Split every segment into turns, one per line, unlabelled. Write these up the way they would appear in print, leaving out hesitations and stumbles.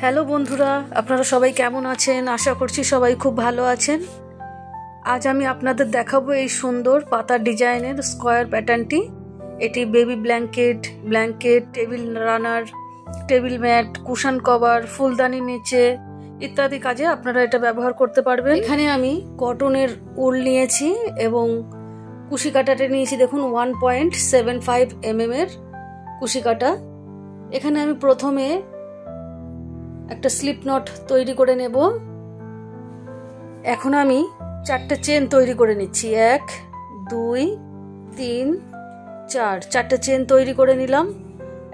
Hello বন্ধুরা, আপনারা সবাই কেমন আছেন? আশা করছি সবাই খুব ভালো আছেন। আজ আমি আপনাদের দেখাবো এই সুন্দর পাতার ডিজাইনের স্কোয়ার প্যাটার্নটি। এটি baby blanket, table runner, table mat, cushion cover, ফুলদানি নিচে ইত্যাদি কাজে আপনারা এটা ব্যবহার করতে পারবেন। এখানে আমি কটনের উল নিয়েছি এবং কুশি কাটাটা নিয়েছি। দেখুন 1.75 mm এর কুশি কাটা। এখানে আমি প্রথমে একটা স্লিপ নট তৈরি করে নেব। এখন আমি 4টে চেন তৈরি করে নিচ্ছি। 1 2 3 4 4টে চেন তৈরি করে নিলাম।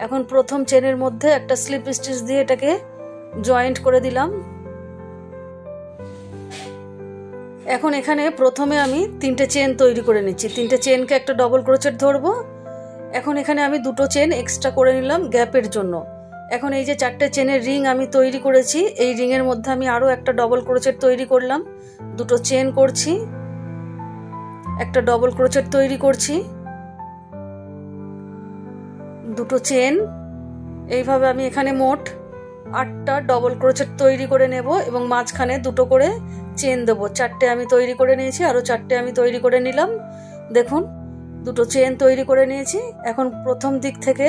এখন প্রথম চেনের মধ্যে একটা স্লিপ স্টিচ দিয়ে এটাকে জয়েন্ট করে দিলাম। এখন এখানে প্রথমে আমি 3টে চেন তৈরি করে নিচ্ছি। 3টে চেনকে একটা ডবল ক্রোচেট ধরবো। এখন এখানে আমি 2টো চেন এক্সট্রা করে নিলাম গ্যাপের জন্য। এখন এই যে 4টে চেনের রিং আমি তৈরি করেছি, এই রিংয়ের মধ্যে আমি আরো একটা ডবল ক্রোচেট তৈরি করলাম। 2টো চেন করছি, একটা ডবল ক্রোচেট তৈরি করছি, 2টো চেন। এইভাবে আমি এখানে মোট 8টা ডবল ক্রোচেট তৈরি করে নেব এবং মাঝখানে 2টো করে চেন দেবো। 4টে আমি তৈরি করে নিয়েছি, আরো 4টে আমি তৈরি করে নিলাম। দেখুন 2টো চেন তৈরি করে নিয়েছি। এখন প্রথম দিক থেকে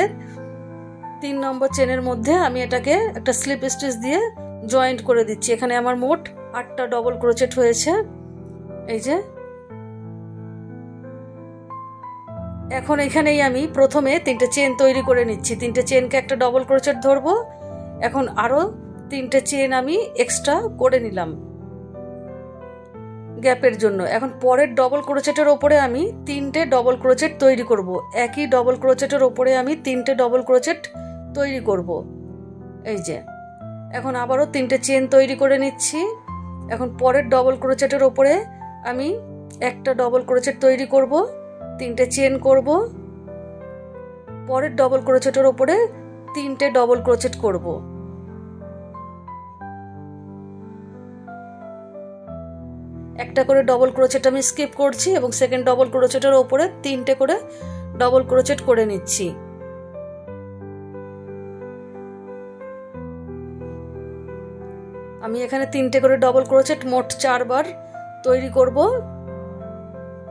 3 নম্বর চেনের মধ্যে আমি এটাকে একটা স্লিপ স্টিচ দিয়ে জয়েন্ট করে দিচ্ছি। এখানে আমার মোট 8টা ডবল ক্রোচেট হয়েছে। এই যে এখন এখানেই আমি প্রথমে 3টে চেন তৈরি করে নিচ্ছি। 3টে চেনকে একটা ডবল ক্রোচেট ধরবো। এখন আরো 3টে চেন আমি এক্সট্রা করে নিলাম গ্যাপের জন্য। এখন পরের ডবল ক্রোচেটের ওপরে আমি 3টে ডবল ক্রোচেট তৈরি করব। একই ডবল ক্রোচেটের ওপরে আমি 3টে ডবল ক্রোচেট তৈরি করব। এই যে এখন আবারও 3টে চেন তৈরি করে নিচ্ছি। এখন পরের ডবল ক্রোচেটের ওপরে আমি একটা ডবল ক্রোচেট তৈরি করব, 3টে চেন করব। পরের ডবল ক্রোচেটের ওপরে 3টে ডবল ক্রোচেট করব। একটা করে ডবল ক্রোচেট আমি স্কিপ করছি এবং সেকেন্ড ডবল ক্রোচেটের ওপরে 3টে করে ডবল ক্রোচেট করে নিচ্ছি। আমি এখানে 3টে করে ডবল ক্রোচেট মোট 4 বার তৈরি করব।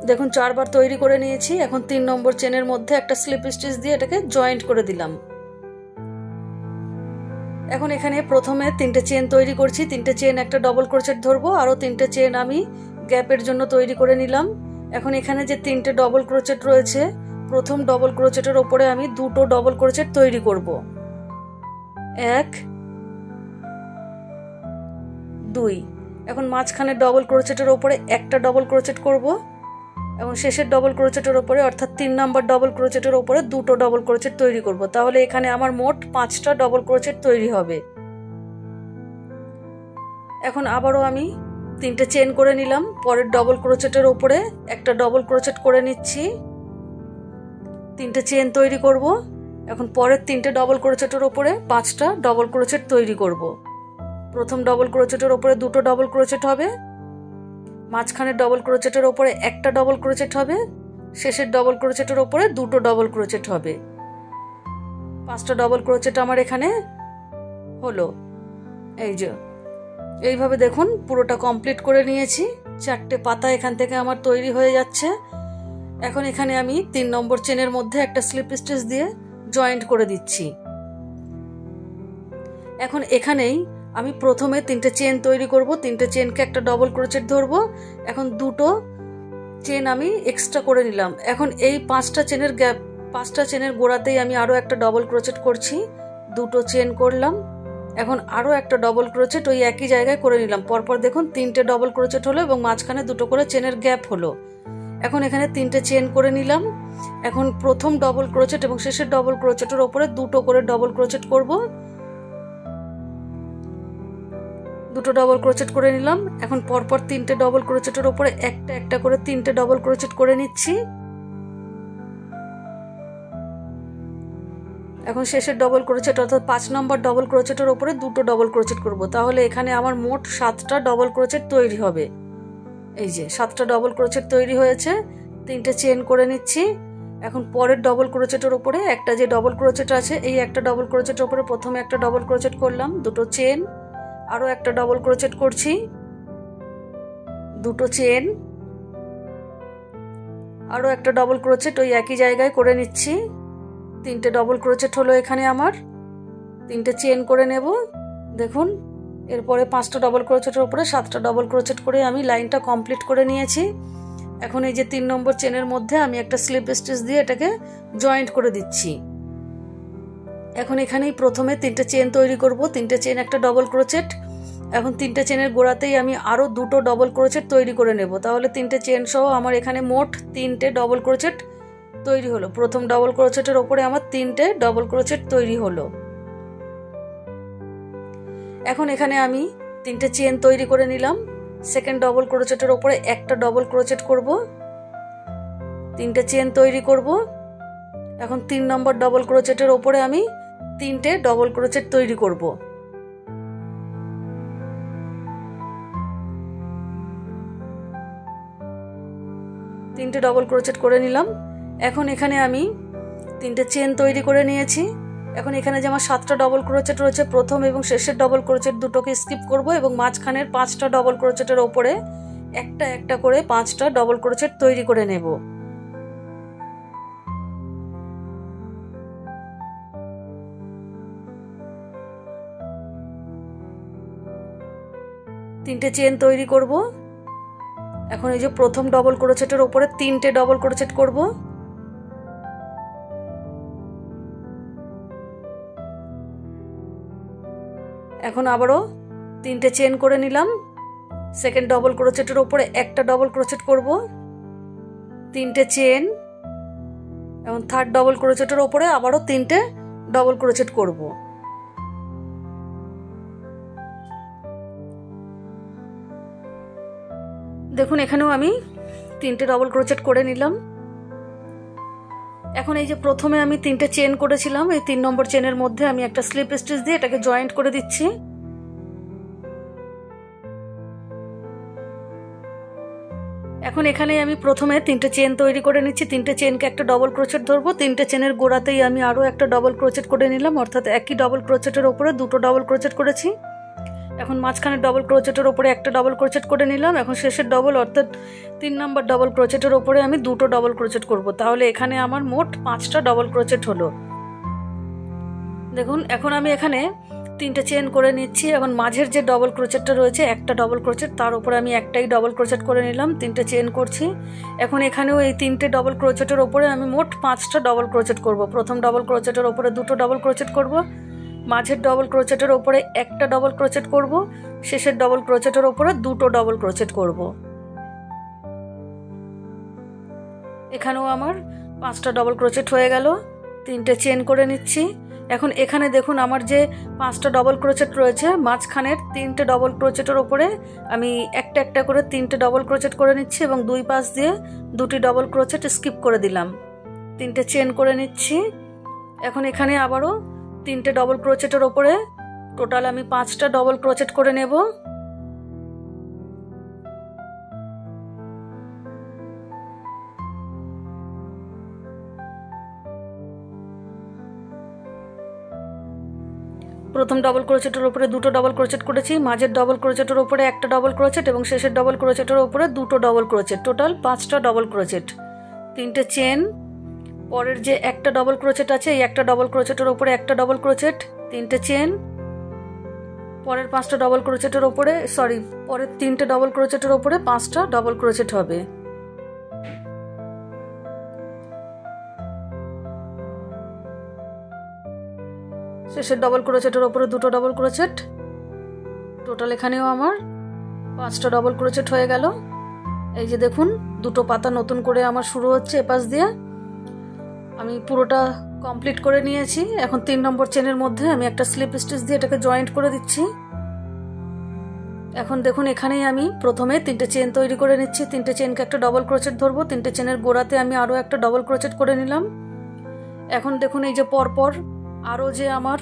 দেখুন 4 বার তৈরি করে নিয়েছি। এখন 3 নম্বর চেনের মধ্যে একটা স্লিপ স্টিচ দিয়ে এটাকে জয়েন্ট করে দিলাম। এখন এখানে প্রথমে 3টে চেন তৈরি করছি। 3টে চেন একটা ডবল ক্রোচেট ধরবো, আরো 3টে চেন আমি গ্যাপের জন্য তৈরি করে নিলাম। এখন এখানে যে 3টে ডবল ক্রোচেট রয়েছে, প্রথম ডবল ক্রোচেটের ওপরে আমি 2টো ডবল ক্রোচেট তৈরি করব। 1 2। এখন মাঝখানে ডবল ক্রোচেটের ওপরে একটা ডবল ক্রোচেট করব এবং শেষের ডবল ক্রোচেটের ওপরে অর্থাৎ 3 নম্বর ডবল ক্রোচেটের ওপরে 2টো ডবল ক্রোচেট তৈরি করব। তাহলে এখানে আমার মোট 5টা ডবল ক্রোচেট তৈরি হবে। এখন আবারও আমি 3টে চেন করে নিলাম। পরের ডবল ক্রোচেটের ওপরে একটা ডবল ক্রোচেট করে নিচ্ছি, 3টে চেন তৈরি করব। এখন পরের 3টে ডবল ক্রোচেটের ওপরে 5টা ডবল ক্রোচেট তৈরি করব। প্রথম ডবল ক্রোচেটের ওপরে 2টো ডবল ক্রোচেট হবে, মাঝখানের ডবল ক্রোচেটের ওপরে একটা ডবল ক্রোচেট হবে, শেষের ডবল ক্রোচেটের ওপরে 2টো ডবল ক্রোচেট হবে। 5টা ডবল ক্রোচেট আমার এখানে হলো। এই যে এইভাবে দেখুন পুরোটা কমপ্লিট করে নিয়েছি। 4টে পাতা এখান থেকে আমার তৈরি হয়ে যাচ্ছে। এখন এখানে আমি 3 নম্বর চেনের মধ্যে একটা স্লিপ স্টিচ দিয়ে জয়েন্ট করে দিচ্ছি। এখন এখানেই আমি প্রথমে 3টে চেন তৈরি করব। 3টে চেনকে একটা ডবল ক্রোচেট ধরবো। এখন 2টো চেন আমি এক্সট্রা করে নিলাম। এখন এই 5টা চেনের গ্যাপ, 5টা চেনের গোড়াতেই আমি আরো একটা ডবল ক্রোচেট করছি। 2টো চেন করলাম। এখন আরো একটা ডবল ক্রোচেট ওই একই জায়গায় করে নিলাম। পরপর দেখুন 3টে ডবল ক্রোচেট হলো এবং মাঝখানে 2টো করে চেনের গ্যাপ হলো। এখন এখানে 3টে চেন করে নিলাম। এখন প্রথম ডবল ক্রোচেট এবং শেষের ডবল ক্রোচেটের ওপরে 2টো করে ডবল ক্রোচেট করব। 2টো ডবল ক্রোচেট করে নিলাম। এখন পরপর 3টে ডবল ক্রোচেটের ওপরে একটা একটা করে 3টে ডবল ক্রোচেট করে নিচ্ছি। এখন শেষের ডবল ক্রোচেট অর্থাৎ 5 নম্বর ডবল ক্রোচেটের ওপরে 2টো ডবল ক্রোচেট করব। তাহলে এখানে আমার মোট 7টা ডবল ক্রোচেট তৈরি হবে। এই যে 7টা ডবল ক্রোচেট তৈরি হয়েছে। 3টে চেন করে নিচ্ছি। এখন পরের ডবল ক্রোচেটের ওপরে একটা যে ডবল ক্রোচেট আছে, এই একটা ডবল ক্রোচেটের ওপরে প্রথমে একটা ডবল ক্রোচেট করলাম, দুটো চেন, আরও একটা ডবল ক্রোচেট করছি, দুটো চেন, আরও একটা ডবল ক্রোচেট ওই একই জায়গায় করে নিচ্ছি। তিনটে ডবল ক্রোচেট হলো এখানে আমার, তিনটে চেন করে নেব। দেখুন এরপরে 5টা ডবল ক্রোচেটের উপরে 7টা ডবল ক্রোচেট করে আমি লাইনটা কমপ্লিট করে নিয়েছি। এখন এই যে 3 নম্বর চেনের মধ্যে আমি একটা স্লিপ স্টিচ দিয়ে এটাকে জয়েন্ট করে দিচ্ছি। এখন এখানেই প্রথমে 3টে চেন তৈরি করব, 3টে চেন একটা ডবল ক্রোচেট। এখন 3টে চেনের গোড়াতেই আমি আরও 2টো ডবল ক্রোচেট তৈরি করে নেব, তাহলে 3টে চেন সহ আমার এখানে মোট 3টে ডবল ক্রোচেট তৈরি হলো। প্রথম ডবল ক্রোচেটের ওপরে আমার 3টে ডবল ক্রোচেট তৈরি হলো। এখন এখানে আমি 3টে চেন তৈরি করে নিলাম। সেকেন্ড ডবল ক্রোচেটের ওপরে একটা ডবল ক্রোচেট করব, 3টে চেন তৈরি করব। এখন 3 নম্বর ডবল ক্রোচেটের ওপরে আমি 3টে ডবল ক্রোচেট তৈরি করব। তিনটে ডবল ক্রোচেট করে নিলাম। এখন এখানে আমি 3টে চেন তৈরি করে নিয়েছি। এখন এখানে যে আমার 7টা ডবল ক্রোচেট রয়েছে, প্রথম এবং শেষের ডবল ক্রোচেট দুটোকে স্কিপ করব এবং মাঝখানের 5টা ডবল ক্রোচেটের ওপরে একটা একটা করে 5টা ডবল ক্রোচেট তৈরি করে নেব। তিনটে চেন তৈরি করব। এখন এই যে প্রথম ডবল ক্রোচেটের ওপরে 3টে ডবল ক্রোচেট করব। এখন আবারও 3টে চেন করে নিলাম। সেকেন্ড ডবল ক্রোচেটের ওপরে একটা ডবল ক্রোচেট করব, 3টে চেন। এবং থার্ড ডবল ক্রোচেটের ওপরে আবারও 3টে ডবল ক্রোচেট করব। দেখুন এখানেও আমি 3টে ডবল ক্রোচেট করে নিলাম। এখন এই যে প্রথমে আমি 3টে চেন করেছিলাম, এই 3 নম্বর চেনের মধ্যে আমি একটা স্লিপ স্টিচ দিয়ে এটাকে জয়েন্ট করে দিচ্ছি। এখন এখানে আমি প্রথমে 3টে চেন তৈরি করে নিচ্ছি। 3টে চেনকে একটা ডবল ক্রোচেট ধরবো, 3টে চেনের গোড়াতেই আমি আরও একটা ডবল ক্রোচেট করে নিলাম, অর্থাৎ একই ডবল ক্রোচেটের ওপরে 2টো ডবল ক্রোচেট করেছি। এখন মাঝখানের ডবল ক্রোচেটের ওপরে একটা ডবল ক্রোচেট করে নিলাম। এখন শেষের ডবল অর্থাৎ 3 নম্বর ডবল ক্রোচেটের ওপরে আমি 2টো ডবল ক্রোচেট করব, তাহলে এখানে আমার মোট 5টা ডবল ক্রোচেট হলো। দেখুন এখন আমি এখানে 3টে চেন করে নিচ্ছি। এখন মাঝের যে ডবল ক্রোচেটটা রয়েছে, একটা ডবল ক্রোচেট, তার উপরে আমি একটাই ডবল ক্রোচেট করে নিলাম, 3টে চেন করছি। এখন এখানেও এই 3টে ডবল ক্রোচেটের ওপরে আমি মোট 5টা ডবল ক্রোচেট করব। প্রথম ডবল ক্রোচেটের ওপরে 2টো ডবল ক্রোচেট করব, মাঝের ডবল ক্রোচেটের ওপরে একটা ডবল ক্রোচেট করব, শেষের ডবল ক্রোচেটের ওপরে 2টো ডবল ক্রোচেট করব। এখানেও আমার 5টা ডবল ক্রোচেট হয়ে গেল। 3টে চেন করে নিচ্ছি। এখন এখানে দেখুন আমার যে 5টা ডবল ক্রোচেট রয়েছে, মাঝখানের 3টে ডবল ক্রোচেটের ওপরে আমি একটা একটা করে 3টে ডবল ক্রোচেট করে নিচ্ছি এবং দুই পাশ দিয়ে 2টি ডবল ক্রোচেট স্কিপ করে দিলাম। 3টে চেন করে নিচ্ছি। এখন এখানে আবারও 3টে ডবল ক্রোচেটের ওপরে টোটাল আমি 5টা ডবল ক্রোচেট করে নেব। প্রথম ডবল ক্রোচেটের উপরে 2টো ডবল ক্রোচেট করেছি, মাঝের ডবল ক্রোচেটের উপরে একটা ডবল ক্রোচেট এবং শেষের ডবল ক্রোচেটের উপরে 2টো ডবল ক্রোচেট, টোটাল 5টা ডবল ক্রোচেট। 3টে চেন, পরের যে একটা ডবল ক্রোচেট আছে, এই একটা ডবল ক্রোচেটের উপরে একটা ডবল ক্রোচেট, 3টে চেন। পরের 5টা ডবল ক্রোচেটের উপরে পরের 3টে ডবল ক্রোচেটের উপরে 5টা ডবল ক্রোচেট হবে। শেষের ডবল ক্রোচেটের ওপরে 2টো ডবল ক্রোচেট, টোটাল এখানেও আমার 5টা ডবল ক্রোচেট হয়ে গেল। এই যে দেখুন 2টো পাতা নতুন করে আমার শুরু হচ্ছে এপাশ দিয়ে। আমি পুরোটা কমপ্লিট করে নিয়েছি। এখন 3 নম্বর চেনের মধ্যে আমি একটা স্লিপ স্টিচ দিয়ে এটাকে জয়েন্ট করে দিচ্ছি। এখন দেখুন এখানেই আমি প্রথমে 3টে চেন তৈরি করে নিচ্ছি। 3টে চেনকে একটা ডবল ক্রোচেট ধরবো, 3টে চেনের গোড়াতে আমি আরও একটা ডবল ক্রোচেট করে নিলাম। এখন দেখুন এই যে পরপর আরও যে আমার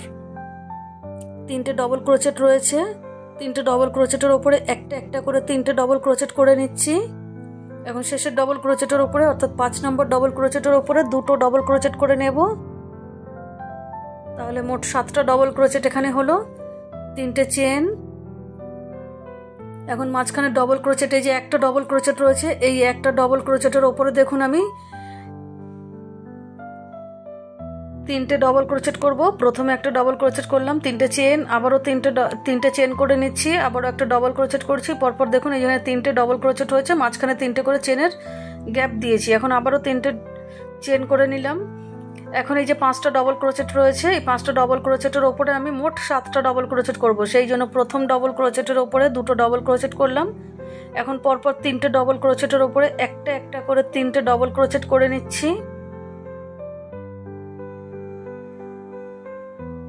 3টে ডবল ক্রোচেট রয়েছে, 3টে ডবল ক্রোচেটের ওপরে একটা একটা করে 3টে ডবল ক্রোচেট করে নিচ্ছি। এখন শেষের ডবল ক্রোচেটের উপরে অর্থাৎ 5 নম্বর ডবল ক্রোচেটের উপরে দুটো ডবল ক্রোচেট করে নেব। তাহলে মোট 7টা ডবল ক্রোচেট এখানে হলো। 3টে চেন। এখন মাঝখানে ডবল ক্রোচেট, এই যে একটা ডবল ক্রোচেট রয়েছে, এই একটা ডবল ক্রোচেটের উপরে দেখুন আমি 3টে ডবল ক্রোচেট করব। প্রথমে একটা ডবল ক্রোচেট করলাম, 3টে চেন, আবারও 3টে চেন করে নিচ্ছি, আবারও একটা ডবল ক্রোচেট করছি। পরপর দেখুন এইখানে 3টে ডবল ক্রোচেট হয়েছে, মাঝখানে 3টে করে চেনের গ্যাপ দিয়েছি। এখন আবারও 3টে চেন করে নিলাম। এখন এই যে 5টা ডবল ক্রোচেট রয়েছে, এই 5টা ডবল ক্রোচেটের ওপরে আমি মোট 7টা ডবল ক্রোচেট করব। সেই জন্য প্রথম ডবল ক্রোচেটের ওপরে দুটো ডবল ক্রোচেট করলাম। এখন পরপর 3টে ডবল ক্রোচেটের ওপরে একটা একটা করে 3টে ডবল ক্রোচেট করে নিচ্ছি।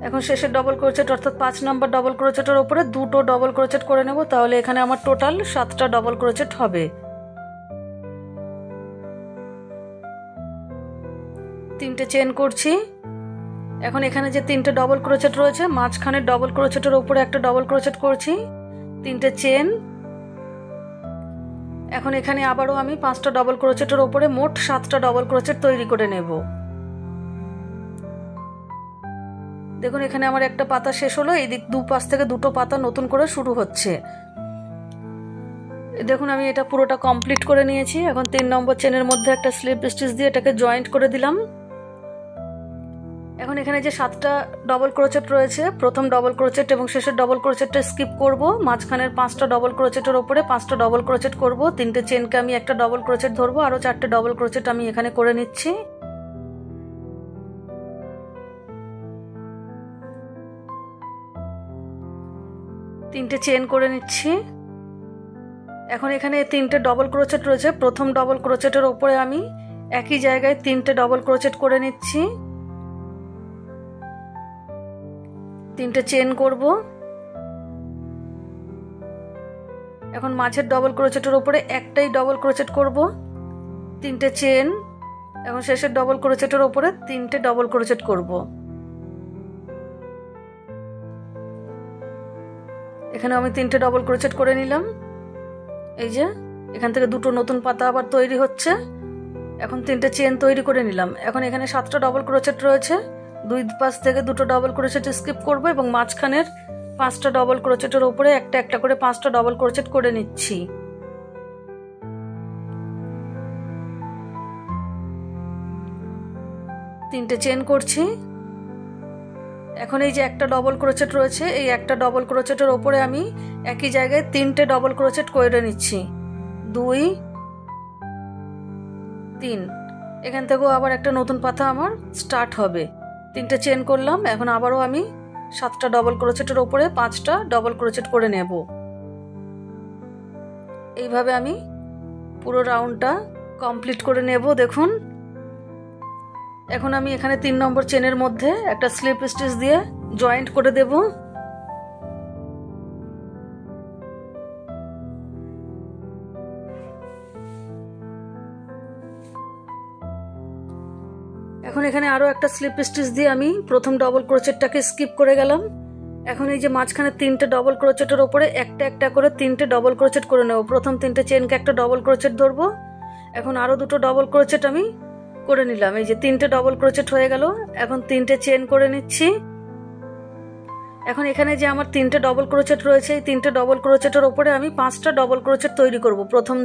এখন শেষের ডবল ক্রোচেট অর্থাৎ 5 নম্বর ডবল ক্রোচেটের ওপরে দুটো ডবল ক্রোচেট করে নেব। তাহলে এখানে আমার টোটাল 7টা ডবল ক্রোচেট হবে। 3টে চেন করছি। এখন এখানে যে 3টে ডবল ক্রোচেট রয়েছে, মাঝখানে ডবল ক্রোচেটের উপরে একটা ডবল ক্রোচেট করছি, 3টে চেন। এখন এখানে আবারও আমি 5টা ডবল ক্রোচেটের উপরে মোট 7টা ডবল ক্রোচেট তৈরি করে নেব। দেখুন এখানে আমার একটা পাতা শেষ হলো, এই দিক দুপাশ থেকে দুটো পাতা নতুন করে শুরু হচ্ছে। দেখুন আমি এটা পুরোটা কমপ্লিট করে নিয়েছি। এখন 3 নম্বর চেনের মধ্যে একটা স্লিপ স্টিচ দিয়ে এটাকে জয়েন্ট করে দিলাম। এখন এখানে যে 7টা ডবল ক্রোচেট রয়েছে, প্রথম ডবল ক্রোচেট এবং শেষের ডবল ক্রোচেটটা স্কিপ করব। মাঝখানের 5টা ডবল ক্রোচেটের ওপরে 5টা ডবল ক্রোচেট করব। 3টে চেনকে আমি একটা ডবল ক্রোচেট ধরবো, আরো 4টে ডবল ক্রোচেট আমি এখানে করে নিচ্ছি। তিনটে চেন করে নিচ্ছি। এখন এখানে 3টে ডবল ক্রোচেট রয়েছে, প্রথম ডবল ক্রোচেটের ওপরে আমি একই জায়গায় 3টে ডবল ক্রোচেট করে নিচ্ছি। 3টে চেন করব। এখন মাঝের ডবল ক্রোচেটের ওপরে একটাই ডবল ক্রোচেট করব, 3টে চেন। এখন শেষের ডবল ক্রোচেটের ওপরে 3টে ডবল ক্রোচেট করব। এখানে আমি 3টে ডবল ক্রোচেট করে নিলাম। এই যে এখান থেকে দুটো নতুন পাতা আবার তৈরি হচ্ছে। এখন 3টে চেন তৈরি করে নিলাম। এখন এখানে 7টা ডবল ক্রোচেট রয়েছে, দুই পাশ থেকে দুটো ডবল ক্রোচেট স্কিপ করব এবং মাঝখানের 5টা ডবল ক্রোচেটের উপরে একটা একটা করে 5টা ডবল ক্রোচেট করে নিচ্ছি। তিনটে চেন করছি। এখন এই যে একটা ডবল ক্রোচেট রয়েছে, এই একটা ডবল ক্রোচেটের ওপরে আমি একই জায়গায় 3টে ডবল ক্রোচেট করে নিচ্ছি। 2, 3। এখান থেকেও আবার একটা নতুন পাতা আমার স্টার্ট হবে। 3টে চেন করলাম। এখন আবারও আমি 7টা ডবল ক্রোচেটের ওপরে 5টা ডবল ক্রোচেট করে নেব। এইভাবে আমি পুরো রাউন্ডটা কমপ্লিট করে নেব। দেখুন এখন আমি এখানে 3 নম্বর চেনের মধ্যে একটা স্লিপ স্টিচ দিয়ে জয়েন্ট করে দেব। এখন এখানে আরো একটা স্লিপ স্টিচ দিয়ে আমি প্রথম ডবল ক্রোচেটটাকে স্কিপ করে গেলাম। এখন এই যে মাঝখানে 3টে ডবল ক্রোচেটের ওপরে একটা একটা করে 3টে ডবল ক্রোচেট করে নেব। প্রথম 3টে চেনকে একটা ডবল ক্রোচেট ধরবো। এখন আরো দুটো ডবল ক্রোচেট আমি করে নিলাম। এই যে 3টে ডবল ক্রোচেট হয়ে গেল। এখন 3টে চেন করে নিচ্ছি। এখন এখানে যে আমার 3টে ডবল ক্রোচেট রয়েছে, এই 3টে ডবল ক্রোচেটের ওপরে আমি 5টা ডবল ক্রোচেট তৈরি করব। প্রথম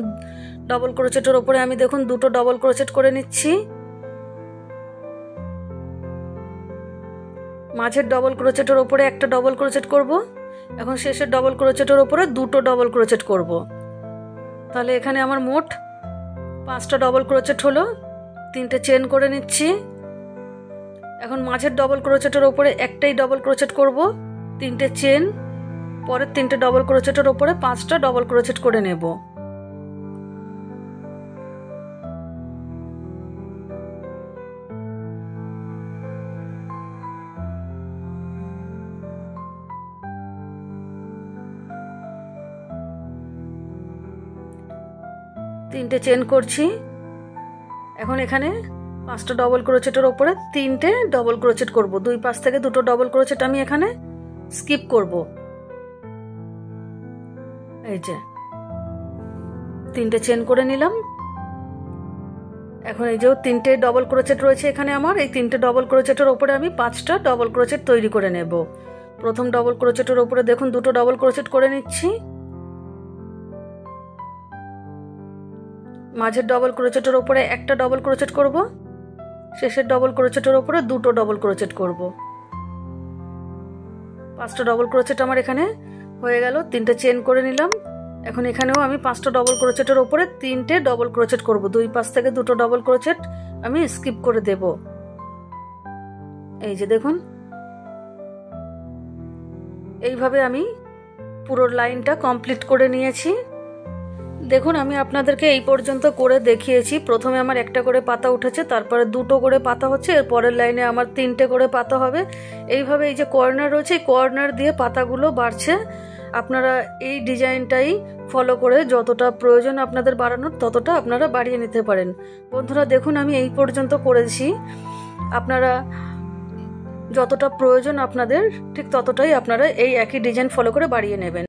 ডবল ক্রোচেটের ওপরে আমি দেখুন দুটো ডবল ক্রোচেট করে নিচ্ছি। মাঝের ডবল ক্রোচেটের ওপরে একটা ডবল ক্রোচেট করব। এখন শেষের ডবল ক্রোচেটের ওপরে দুটো ডবল ক্রোচেট করব। তাহলে এখানে আমার মোট 5টা ডবল ক্রোচেট হলো। 3টে চেন করে নিচ্ছি। এখন মাঝের ডবল ক্রোচেটের ওপরে একটাই ডবল ক্রোচেট করব, 3টে চেন। পরের 3টে ডবল ক্রোচেটের ওপরে 5টা ডবল ক্রোচেট করে নেব। তিনটে চেন করছি। এখন এখানে 5টা ডবল ক্রোচেটের ওপরে 3টে ডবল ক্রোচেট করব। দুই পাশ থেকে দুটো ডবল ক্রোচেট আমি এখানে স্কিপ করব। এই যে 3টে চেন করে নিলাম। এখন এই যে 3টে ডবল ক্রোচেট রয়েছে এখানে আমার, এই 3টে ডবল ক্রোচেটের ওপরে আমি 5টা ডবল ক্রোচেট তৈরি করে নেব। প্রথম ডবল ক্রোচেটের ওপরে দেখুন 2টো ডবল ক্রোচেট করে নিচ্ছি, মাঝের ডবল ক্রোচেটের ওপরে একটা ডবল ক্রোচেট করব, শেষের ডবল ক্রোচেটের ওপরে 2টো ডবল ক্রোচেট করব। 5টা ডবল ক্রোচেট আমার এখানে হয়ে গেল। 3টে চেন করে নিলাম। এখন এখানেও আমি 5টা ডবল ক্রোচেটের ওপরে 3টে ডবল ক্রোচেট করব। 2 পাশ থেকে 2টো ডবল ক্রোচেট আমি স্কিপ করে দেব। এই যে দেখুন, এইভাবে আমি পুরো লাইনটা কমপ্লিট করে নিয়েছি। দেখুন আমি আপনাদেরকে এই পর্যন্ত করে দেখিয়েছি। প্রথমে আমার একটা করে পাতা উঠেছে, তারপরে 2টো করে পাতা হচ্ছে, এর পরের লাইনে আমার 3টে করে পাতা হবে। এইভাবে এই যে কর্নার রয়েছে, এই কর্নার দিয়ে পাতাগুলো বাড়ছে। আপনারা এই ডিজাইনটাই ফলো করে যতটা প্রয়োজন আপনাদের বাড়ানোর ততটা আপনারা বাড়িয়ে নিতে পারেন। বন্ধুরা দেখুন আমি এই পর্যন্ত করেছি, আপনারা যতটা প্রয়োজন আপনাদের ঠিক ততটাই আপনারা এই একই ডিজাইন ফলো করে বাড়িয়ে নেবেন।